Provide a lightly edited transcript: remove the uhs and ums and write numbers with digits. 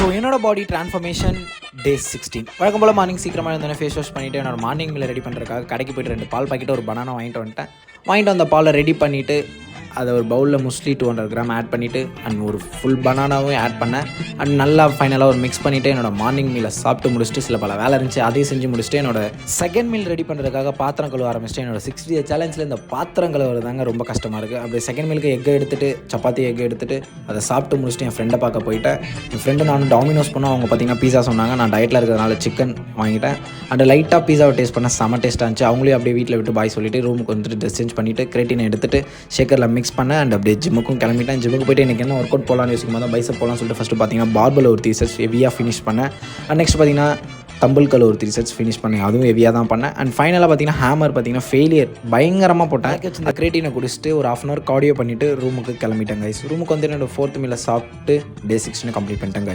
So என்னோட பாடி transformation டே 16 வழக்கம் போல் morning சீக்கிரமாக இருந்தோன்னே ஃபேஸ் வாஷ் பண்ணிவிட்டு என்னோட மார்னிங் மீல் ரெடி பண்ணுறதுக்காக கடைக்கு போய்ட்டு 2 பால் பாக்கெட்டு ஒரு பனானா வாங்கிட்டு வந்த பாலை ரெடி பண்ணிவிட்டு அதை ஒரு பவுலில் மோஸ்ட்லி 200 கிராம் ஆட் பண்ணிவிட்டு அண்ட் ஒரு ஃபுல் பனானாவும் ஆட் பண்ணேன் அண்ட் நல்லா ஃபைனலாக ஒரு மிக்ஸ் பண்ணிவிட்டு என்னோடய மார்னிங் மீலை சாப்பிட்டு முடிச்சுட்டு சில பல வேலை இருந்துச்சு அதையும் செஞ்சு முடிச்சுட்டு என்னோட செகண்ட் மீல் ரெடி பண்ணுறதுக்காக பாத்திரம் கழுவ ஆரம்பிச்சிட்டு என்னோட 60 டே சேலஞ்சில் இந்த பாத்திரம் கழுவுறது தாங்க ரொம்ப கஷ்டமாக இருக்குது. அப்படி செகண்ட் மீலுக்கு எக் எடுத்துகிட்டு சப்பாத்தி எக் எடுத்துகிட்டு அதை சாப்பிட்டு முடிச்சுட்டு என் ஃப்ரெண்டை பார்க்க போயிட்டேன். என் ஃப்ரெண்டு நானும் டாமினோஸ் பண்ணோம். அவங்க பார்த்தீங்கன்னா பீஸா சொன்னாங்க. நான் டயட்டில் இருக்கிறதுனால சிக்கன் வாங்கிட்டேன் அண்ட் லைட்டாக பீஸாவை டேஸ்ட் பண்ண செம டேஸ்ட்டாக இருந்துச்சு. அவங்களே அப்படியே வீட்டில் விட்டு பாய் சொல்லிவிட்டு ரூமுக்கு வந்துட்டு ட்ரெஸ் சேஞ்ச் பண்ணிவிட்டு கிரேட்டினை எடுத்துகிட்டு ஷேக்கரில் மிக்ஸ் பண்ணேன் அண்ட் அப்படியே ஜிம்முக்கும் கிளம்பிட்டேன். ஜிம்முக்கு போய்ட்டு எனக்கு என்ன ஒர்க் அவுட் போகலான்னு யோசிக்கும் போது பைசப் போகலான்னு சொல்லிட்டு ஃபஸ்ட்டு பார்த்தீங்கன்னா பார்பல் ஒரு 3 செட்ஸ் ஹெவியாக ஃபினிஷ் பண்ணேன். அண்ட் நெக்ஸ்ட் பார்த்தீங்கன்னா தம்பிள்கள் ஒரு 3 செட்ஸ் ஃபினிஷ் பண்ணேன். அதுவும் ஹெவியாக தான் பண்ணேன். அண்ட் ஃபைனலாக பார்த்தீங்கன்னா ஹேமர் பார்த்தீங்கன்னா ஃபெயிலியர் பயங்கரமாக போட்டேன். இந்த கிரேட்டினை குடிச்சிட்டு ஒரு 1/2 hour கார்டியோ பண்ணிவிட்டு ரூமுக்கு கிளம்பிட்டேன் கைஸ். ரூமுக்கு வந்து என்னோட 4th மீலை சாப்பிட்டு டே 16 கம்ப்ளீட் பண்ணிட்டேன் கைஸ்.